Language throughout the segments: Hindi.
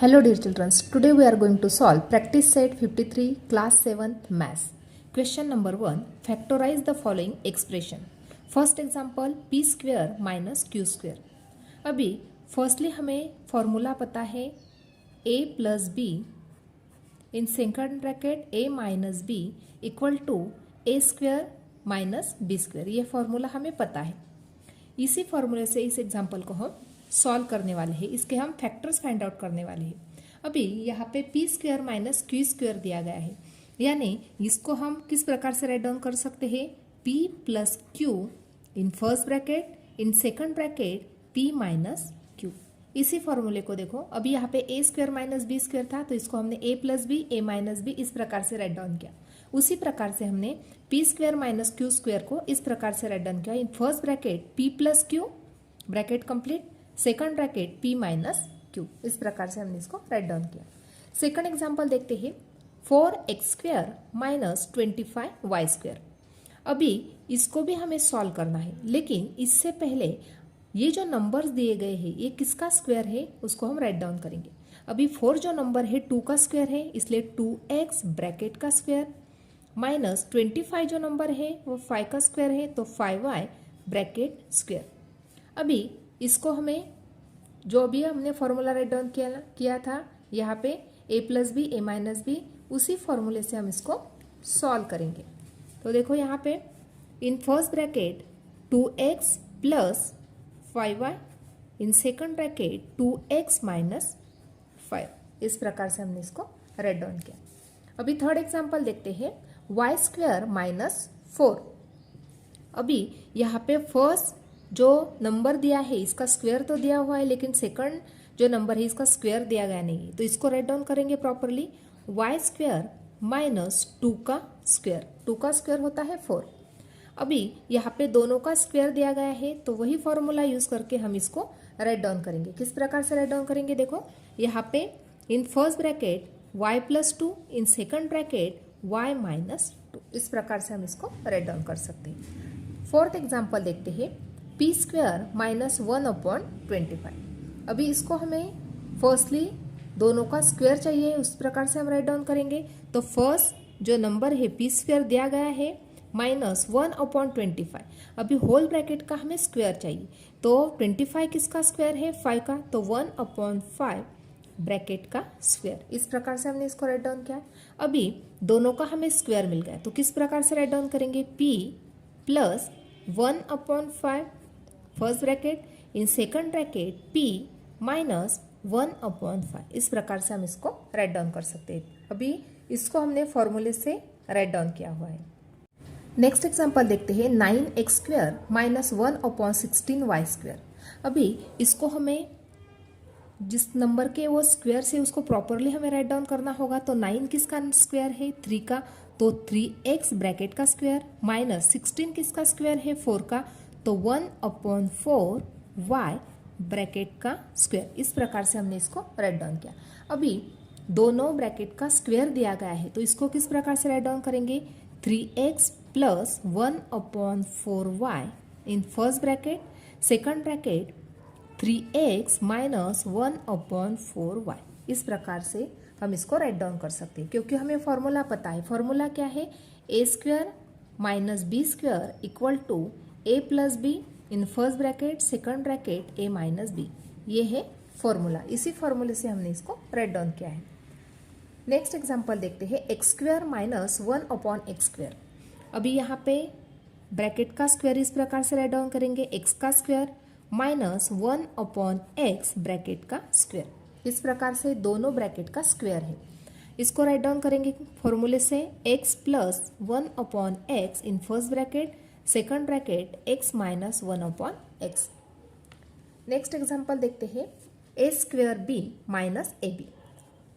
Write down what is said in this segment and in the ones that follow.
Hello dear children, today we are going to solve practice set 53 class 7th maths. Question number 1, factorize the following expression. First example p square minus q square. अभी फर्स्टली हमें फॉर्मूला पता है a plus b in second bracket a minus b equal to a square minus b square. ये फॉर्मूला हमें पता है. इसी फॉर्मूले से इस एग्जाम्पल को हम सॉल्व करने वाले हैं. इसके हम फैक्टर्स फाइंड आउट करने वाले हैं. अभी यहाँ पे P square minus Q square दिया गया है, यानी इसको हम किस प्रकार से राइट डाउन कर सकते हैं. p plus q in first bracket in second bracket p minus q. इसी फॉर्मूले को देखो, अभी यहाँ पे a square minus b square था तो इसको हमने a plus b a minus b इस प्रकार से राइट डाउन किया. उसी प्रकार से हमने p square minus Q square को इस प्रकार से राइट डाउन किया. इन first bracket p plus Q bracket complete, second bracket p minus Q. इस प्रकार से हमने इसको राइट डाउन किया. सेकंड एग्जांपल देखते हैं. 4x square minus 25y square. अभी इसको भी हमें सॉल्व करना है, लेकिन इससे पहले ये जो नंबर्स दिए गए हैं ये किसका स्क्वायर है उसको हम राइट डाउन करेंगे. अभी 4 जो नंबर है 2 का स्क्वायर है, इसलिए 2x ब्रैकेट का स्क्वायर माइनस 25 जो नंबर है वो 5 का स्क्वायर है तो 5y ब्रैकेट स्क्वायर. अभी इसको हमें जो भी हमने फॉर्मूला राइट डाउन किया था यहाँ पे a plus b a minus b, उसी फॉर्मूले से हम इसको सॉल्व करेंगे. तो देखो यहाँ पे इन first bracket 2x plus 5y इन सेकंड ब्रैकेट 2x माइनस 5. इस प्रकार से हमने इसको राइट डाउन किया. अभी थर्ड एग्जांपल देखते हैं. y square minus 4. अभी यहाँ पे फर्स्ट जो नंबर दिया है इसका स्क्वायर तो दिया हुआ है, लेकिन सेकंड जो नंबर है इसका स्क्वायर दिया गया नहीं है, तो इसको राइट डाउन करेंगे प्रॉपरली. y स्क्वायर माइनस 2 का स्क्वायर, 2 का स्क्वायर होता है 4. अभी यहाँ पे दोनों का स्क्वायर दिया गया है तो वही फॉर्मूला यूज करके हम इसको राइट डाउन करेंगे. किस प्रकार से राइट डाउन करेंगे देखो, यहाँ पे इन फर्स्ट ब्रैकेट y प्लस 2 इन सेकंड ब्रैकेट y माइनस 2. इस प्रकार से हम इसको राइट डाउन कर सकते हैं. फोर्थ एग्जाम्पल देखते हैं. P square minus 1/25. अभी इसको हमें फर्स्टली दोनों का स्क्वायर चाहिए, उस प्रकार से हम राइट डाउन करेंगे. तो फर्स्ट जो नंबर है पी स्क्वायर दिया गया है माइनस 1/25. अभी होल ब्रैकेट का हमें स्क्वायर चाहिए, तो 25 किसका स्क्वायर है 5 का, तो 1/5 ब्रैकेट का स्क्वायर. इस प्रकार से हमने इसको राइट डाउन किया. अभी दोनों का हमें स्क्वायर मिल गया, तो किस प्रकार से राइट डाउन करेंगे. p plus 1/5 first bracket in second bracket p minus 1/5. इस प्रकार से हम इसको राइट डाउन कर सकते हैं. अभी इसको हमने फॉर्मूले से राइट डाउन किया हुआ है. नेक्स्ट एग्जांपल देखते हैं. 9x square minus 1/16y square. अभी इसको हमें जिस नंबर के वो स्क्वायर से उसको प्रॉपरली हमें राइट डाउन करना होगा. तो 9 किसका स्क्वायर है 3 का, तो 3x ब्रैकेट का स्क्वायर माइनस 16 किसका स्क्वायर है 4 का, तो 1/4y ब्रैकेट का स्क्वायर. इस प्रकार से हमने इसको राइट डाउन किया. अभी दोनों ब्रैकेट का स्क्वायर दिया गया है तो इसको किस प्रकार से राइट डाउन करेंगे. 3x प्लस 1/4y इन first bracket, second bracket 3x minus 1/4y. इस प्रकार से हम इसको राइट डाउन कर सकते हैं, क्योंकि हमें फॉर्मूला पता है. फॉर्मूला क्या है, a square minus b square equal to a plus b in first bracket second bracket a minus b. ये है फॉर्मूला. इसी फॉर्मूले से हमने इसको राइट डाउन किया है. नेक्स्ट एग्जांपल देखते हैं. x square minus 1/x square. अभी यहाँ पे ब्रैकेट का स्क्वायर इस प्रकार से राइट डाउन करेंगे. x का स्क्वायर माइनस 1/x ब्रैकेट का स्क्वायर. इस प्रकार से दोनों ब्रैकेट का स्क्वायर है. इसको राइट डाउन करेंगे फॉर्मूले से. x प्लस 1/x इन first bracket, second bracket x minus 1/x. Next example देखते हैं. a square b minus ab.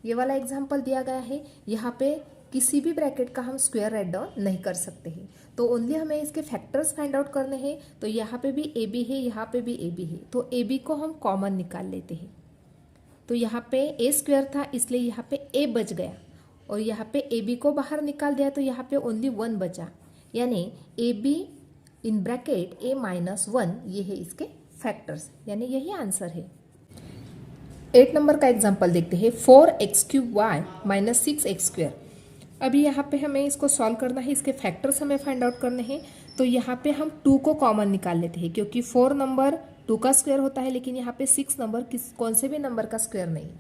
ये वाला एग्जांपल दिया गया है. यहाँ पे किसी भी ब्रैकेट का हम स्क्वायर राइट डाउन नहीं कर सकते हैं, तो ओनली हमें इसके फैक्टर्स फाइंड आउट करने हैं. तो यहाँ पे भी ए बी है, यहाँ पे भी ए बी है, तो ए बी को हम कॉमन निकाल लेते हैं. तो यहाँ पे ए स्क्वायर था इसलिए यहाँ पे ए बच गया, और यहाँ पे ए बी को बाहर निकाल दिया तो यहाँ पे ओनली 1 बचा, यानी A be in bracket A minus 1. ये है इसके फैक्टर्स, यानी यही आंसर है. 8 नंबर का एग्जाम्पल देखते हैं 4x³ माइनस 6x²। अभी यहाँ पे हमें इसको सॉल्व करना है, इसके फैक्टर्स हमें फाइंड आउट करने हैं। तो यहाँ पे हम 2 को कॉमन निकाल लेते हैं क्योंकि 4 नंबर 2 का स्क्वायर होता है, लेकिन यहाँ पे 6 नंबर कौन से भी नंबर का स्क्वायर नहीं है,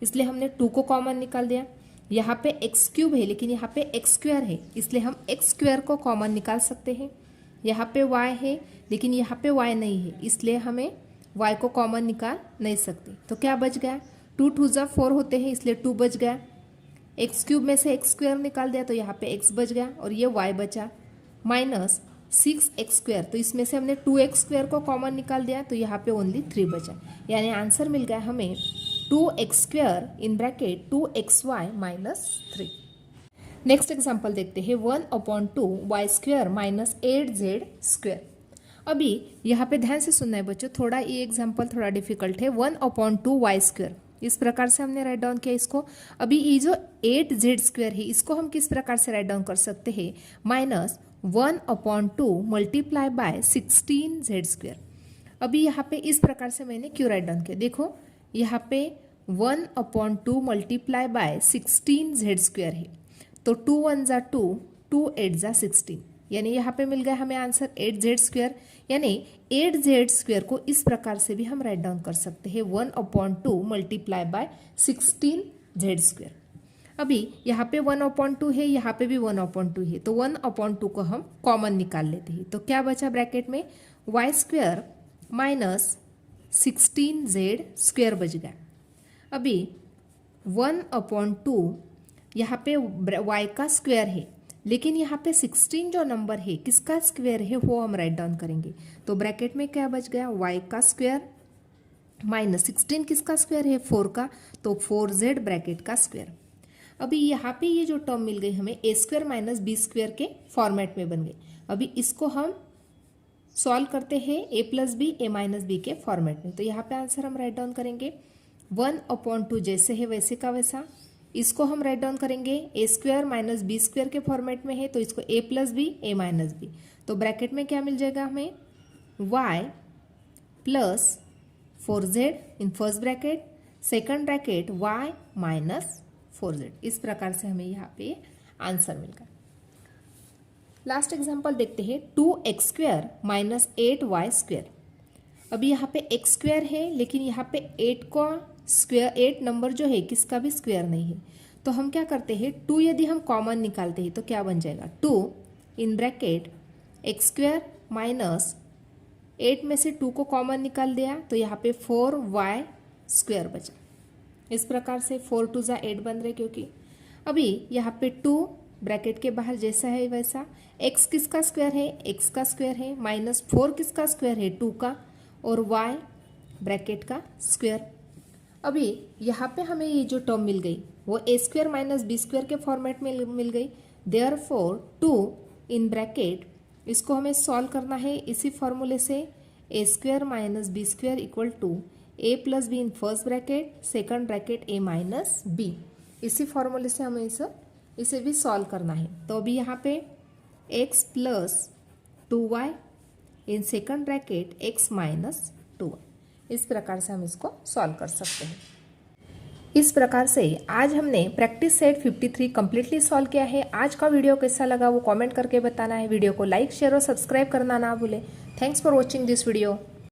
इसलिए हमने 2 को कॉमन निकाल दिया। यहाँ पे x³ है लेकिन यहाँ पे x² है, इसलिए हम x² को कॉमन निकाल सकते हैं। यहाँ पे y है लेकिन यहाँ पे y नहीं है, इसलिए हमें y को कॉमन निकाल नहीं सकते। तो क्या बच गया, 2 2 जा 4 होते हैं, इसलिए 2 बच गया। x³ में से x² निकाल दिया तो यहाँ पे x बच गया और ये y बचा, माइनस 6x²। तो इसमें से हमने 2x² को कॉमन निकाल दिया तो यहाँ पे ओनली 3 बचा, यानी आंसर मिल गया हमें 2x² in bracket 2xy minus 3। Next example देखते हैं 1/2y² माइनस 8z²। अभी यहाँ पे ध्यान से सुनना है बच्चों, थोड़ा ये एग्जाम्पल थोड़ा डिफिकल्ट है। 1/2y², इस प्रकार से हमने राइट डाउन किया इसको। अभी ये जो 8z² है इसको हम किस प्रकार से राइट डाउन कर सकते हैं, माइनस 1/2 मल्टीप्लाई बाय 16z²। अभी यहाँ पे इस प्रकार से मैंने क्यों राइट डाउन किया, देखो यहाँ पे 1/2 मल्टीप्लाई बाय 16z² है, तो 2 1 जा 2, 2 8 जा 16, यानी यहाँ पे मिल गया हमें आंसर 8z²। यानी 8z² को इस प्रकार से भी हम राइट डाउन कर सकते हैं 1/2 मल्टीप्लाई बाय 16z²। अभी यहाँ पे 1/2 है, यहाँ पे भी 1/2 है, तो 1/2 को हम कॉमन निकाल लेते हैं। तो क्या बचा ब्रैकेट में, y² माइनस 16z² बच गया। अभी 1/2 यहाँ पे y का स्क्वायर है, लेकिन यहाँ पे 16 जो नंबर है किसका स्क्वायर है वो हम राइट डाउन करेंगे। तो ब्रैकेट में क्या बच गया, y का स्क्वायर माइनस 16 किसका स्क्वायर है, 4 का, तो 4z ब्रैकेट का स्क्वायर। अभी यहाँ पे ये जो टर्म मिल गई हमें a² माइनस b² के फॉर्मेट में बन गई। अभी इसको हम सॉल्व करते हैं a plus b a minus b के फॉर्मेट में। तो यहाँ पे आंसर हम राइट डाउन करेंगे 1/2 जैसे है वैसे का वैसा, इसको हम राइट डाउन करेंगे a² माइनस b² के फॉर्मेट में है, तो इसको a plus b a minus b. तो ब्रैकेट में क्या मिल जाएगा हमें, y plus 4z in first bracket, second bracket y minus 4z। इस प्रकार से हमें यहाँ पे आंसर मिल गया। लास्ट एग्जाम्पल देखते हैं 2x² माइनस 8y²। अभी यहाँ पे x² है लेकिन यहाँ पे 8 का स्क्वायर, 8 नंबर जो है किसका भी स्क्वायर नहीं है, तो हम क्या करते हैं 2 यदि हम कॉमन निकालते हैं तो क्या बन जाएगा, 2 इन ब्रैकेट x² माइनस 8 में से 2 को कॉमन निकाल दिया तो यहाँ पे 4y² बचा। इस प्रकार से 4 2 जा 8 बन रहे, क्योंकि अभी यहाँ पे 2 ब्रैकेट के बाहर जैसा है वैसा, x किसका स्क्वायर है, x का स्क्वायर है, माइनस 4 किसका स्क्वायर है, 2 का, और y ब्रैकेट का स्क्वायर। अभी यहाँ पे हमें ये जो टर्म मिल गई वो a² माइनस b² के फॉर्मेट में मिल गई। देयरफॉर 2 इन ब्रैकेट, इसको हमें सॉल्व करना है इसी फॉर्मूले से, a² minus b² equal to a plus b in first bracket, second bracket a minus b। इसी फॉर्मूले से हमें इसे भी सॉल्व करना है। तो अभी यहाँ पे x प्लस 2y इन second bracket x minus 2y, इस प्रकार से हम इसको सॉल्व कर सकते हैं। इस प्रकार से आज हमने प्रैक्टिस सेट 53 कम्प्लीटली सॉल्व किया है। आज का वीडियो कैसा लगा वो कमेंट करके बताना है। वीडियो को लाइक शेयर और सब्सक्राइब करना ना भूलें। Thanks for watching this video.